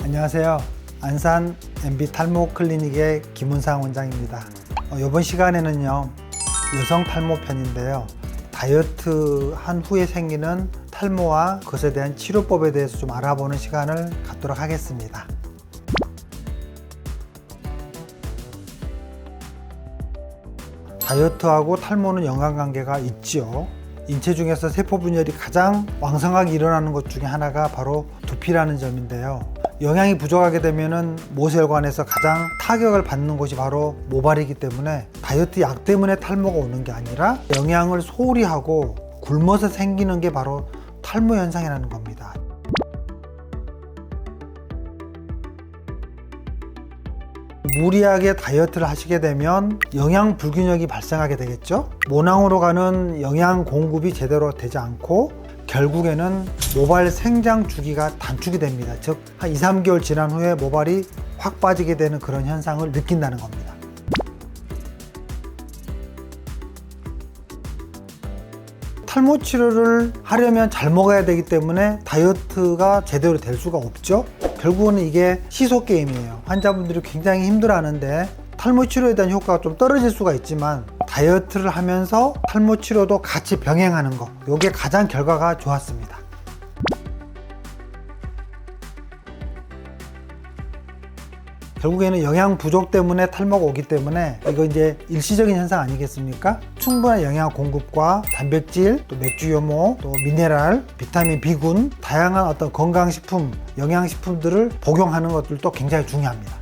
안녕하세요. 안산 MB 탈모 클리닉의 김은상 원장입니다. 이번 시간에는요, 여성 탈모 편인데요. 다이어트 한 후에 생기는 탈모와 그것에 대한 치료법에 대해서 좀 알아보는 시간을 갖도록 하겠습니다. 다이어트하고 탈모는 연관관계가 있죠. 인체 중에서 세포 분열이 가장 왕성하게 일어나는 것 중에 하나가 바로 두피라는 점인데요. 영양이 부족하게 되면은 모세혈관에서 가장 타격을 받는 곳이 바로 모발이기 때문에 다이어트 약 때문에 탈모가 오는 게 아니라 영양을 소홀히 하고 굶어서 생기는 게 바로 탈모 현상이라는 겁니다. 무리하게 다이어트를 하시게 되면 영양 불균형이 발생하게 되겠죠. 모낭으로 가는 영양 공급이 제대로 되지 않고 결국에는 모발 생장 주기가 단축이 됩니다. 즉 한 2~3개월 지난 후에 모발이 확 빠지게 되는 그런 현상을 느낀다는 겁니다. 탈모 치료를 하려면 잘 먹어야 되기 때문에 다이어트가 제대로 될 수가 없죠. 결국은 이게 시소 게임이에요. 환자분들이 굉장히 힘들어하는데 탈모 치료에 대한 효과가 좀 떨어질 수가 있지만 다이어트를 하면서 탈모 치료도 같이 병행하는 거, 이게 가장 결과가 좋았습니다. 결국에는 영양 부족 때문에 탈모가 오기 때문에 이거 이제 일시적인 현상 아니겠습니까? 충분한 영양 공급과 단백질, 또 맥주 효모, 또 미네랄, 비타민 B군, 다양한 어떤 건강식품, 영양식품들을 복용하는 것들도 굉장히 중요합니다.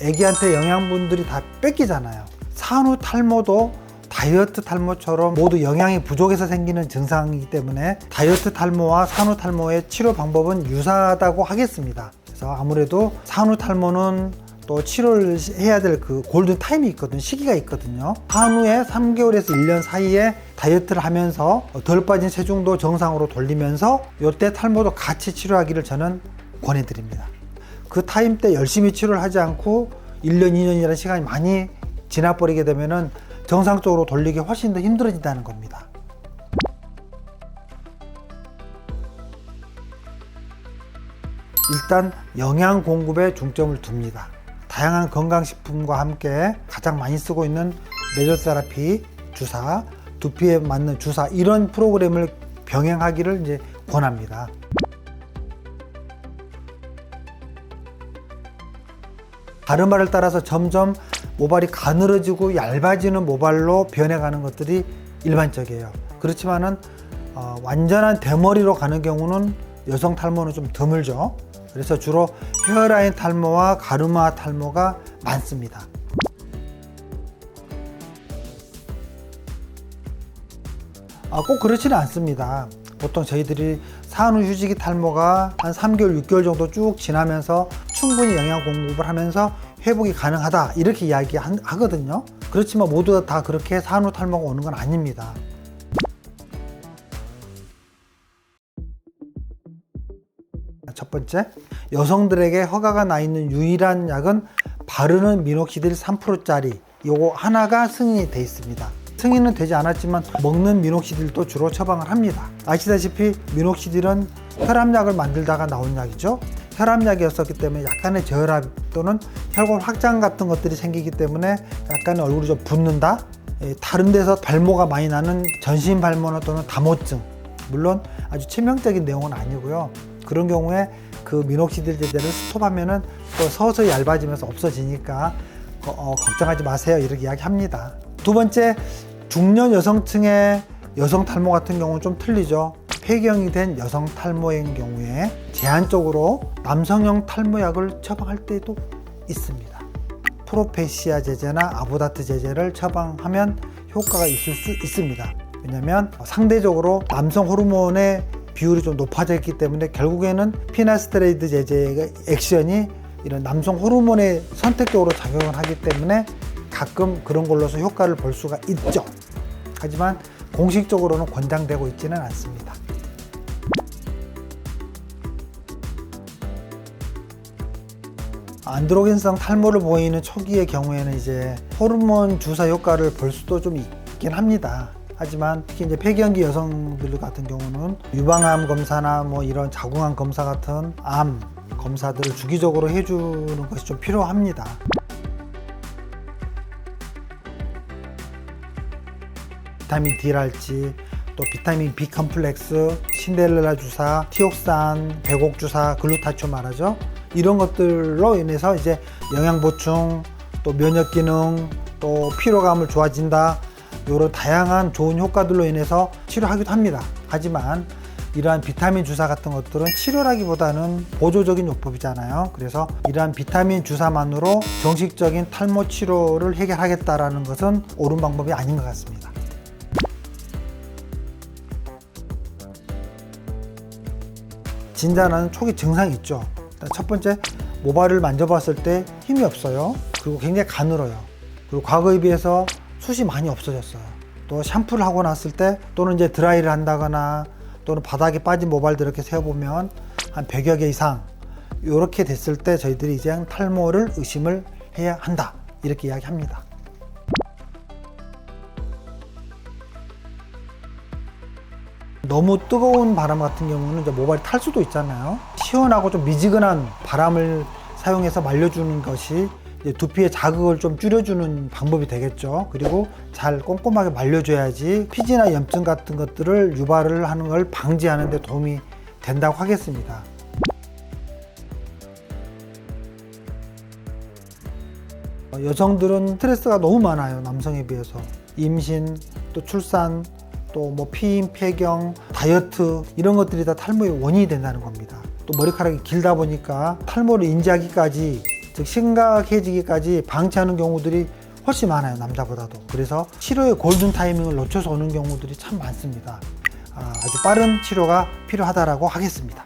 애기한테 영양분들이 다 뺏기잖아요. 산후 탈모도 다이어트 탈모처럼 모두 영양이 부족해서 생기는 증상이기 때문에 다이어트 탈모와 산후 탈모의 치료 방법은 유사하다고 하겠습니다. 그래서 아무래도 산후 탈모는 또 치료를 해야 될 그 골든 타임이 있거든요. 시기가 있거든요. 산후에 3개월에서 1년 사이에 다이어트를 하면서 덜 빠진 체중도 정상으로 돌리면서 이때 탈모도 같이 치료하기를 저는 권해드립니다. 그 타임 때 열심히 치료를 하지 않고 1년, 2년이라는 시간이 많이 지나버리게 되면은 정상적으로 돌리기 훨씬 더 힘들어진다는 겁니다. 일단 영양 공급에 중점을 둡니다. 다양한 건강식품과 함께 가장 많이 쓰고 있는 메소테라피 주사, 두피에 맞는 주사, 이런 프로그램을 병행하기를 이제 권합니다. 가르마를 따라서 점점 모발이 가늘어지고 얇아지는 모발로 변해가는 것들이 일반적이에요. 그렇지만은 완전한 대머리로 가는 경우는 여성 탈모는 좀 드물죠. 그래서 주로 헤어라인 탈모와 가르마 탈모가 많습니다. 꼭 그렇지는 않습니다. 보통 저희들이 산후 휴지기 탈모가 한 3개월, 6개월 정도 쭉 지나면서 충분히 영양 공급을 하면서 회복이 가능하다, 이렇게 이야기하거든요. 그렇지만 모두 다 그렇게 산후 탈모가 오는 건 아닙니다. 첫 번째, 여성들에게 허가가 나 있는 유일한 약은 바르는 미녹시딜 3%짜리 요거 하나가 승인이 돼 있습니다. 승인은 되지 않았지만 먹는 미녹시딜도 주로 처방을 합니다. 아시다시피 미녹시딜은 혈압약을 만들다가 나온 약이죠. 혈압약이었었기 때문에 약간의 저혈압 또는 혈관 확장 같은 것들이 생기기 때문에 약간의 얼굴이 좀 붓는다, 다른 데서 발모가 많이 나는 전신 발모나 또는 다모증, 물론 아주 치명적인 내용은 아니고요. 그런 경우에 그 미녹시딜 제제를 스톱하면은 또 서서히 얇아지면서 없어지니까 걱정하지 마세요, 이렇게 이야기합니다. 두 번째, 중년 여성층의 여성 탈모 같은 경우는 좀 틀리죠. 폐경이 된 여성 탈모인 경우에 제한적으로 남성용 탈모약을 처방할 때도 있습니다. 프로페시아 제제나 아보다트 제제를 처방하면 효과가 있을 수 있습니다. 왜냐하면 상대적으로 남성 호르몬의 비율이 좀 높아져 있기 때문에 결국에는 피나스트레이드 제제의 액션이 이런 남성 호르몬에 선택적으로 작용을 하기 때문에 가끔 그런 걸로서 효과를 볼 수가 있죠. 하지만 공식적으로는 권장되고 있지는 않습니다. 안드로겐성 탈모를 보이는 초기의 경우에는 이제 호르몬 주사 효과를 볼 수도 좀 있긴 합니다. 하지만 특히 이제 폐경기 여성들 같은 경우는 유방암 검사나 뭐 이런 자궁암 검사 같은 암 검사들을 주기적으로 해주는 것이 좀 필요합니다. 비타민 D랄지 또 비타민 B 컴플렉스, 신데렐라 주사, 티옥산, 배곡 주사, 글루타치온 말하죠. 이런 것들로 인해서 이제 영양 보충, 또 면역 기능, 또 피로감을 좋아진다. 이런 다양한 좋은 효과들로 인해서 치료하기도 합니다. 하지만 이러한 비타민 주사 같은 것들은 치료라기보다는 보조적인 요법이잖아요. 그래서 이러한 비타민 주사만으로 정식적인 탈모 치료를 해결하겠다라는 것은 옳은 방법이 아닌 것 같습니다. 진단하는 초기 증상이 있죠. 일단 첫 번째, 모발을 만져봤을 때 힘이 없어요. 그리고 굉장히 가늘어요. 그리고 과거에 비해서 숱이 많이 없어졌어요. 또 샴푸를 하고 났을 때 또는 이제 드라이를 한다거나 또는 바닥에 빠진 모발들 이렇게 세어보면 한 100여 개 이상 이렇게 됐을 때 저희들이 이제 탈모를 의심을 해야 한다, 이렇게 이야기합니다. 너무 뜨거운 바람 같은 경우는 이제 모발이 탈 수도 있잖아요. 시원하고 좀 미지근한 바람을 사용해서 말려주는 것이 이제 두피의 자극을 좀 줄여주는 방법이 되겠죠. 그리고 잘 꼼꼼하게 말려줘야지 피지나 염증 같은 것들을 유발을 하는 걸 방지하는 데 도움이 된다고 하겠습니다. 여성들은 스트레스가 너무 많아요. 남성에 비해서. 임신, 또 출산, 또 뭐 피임, 폐경, 다이어트 이런 것들이 다 탈모의 원인이 된다는 겁니다. 또 머리카락이 길다 보니까 탈모를 인지하기까지, 즉 심각해지기까지 방치하는 경우들이 훨씬 많아요. 남자보다도. 그래서 치료의 골든 타이밍을 놓쳐서 오는 경우들이 참 많습니다. 아주 빠른 치료가 필요하다고 하겠습니다.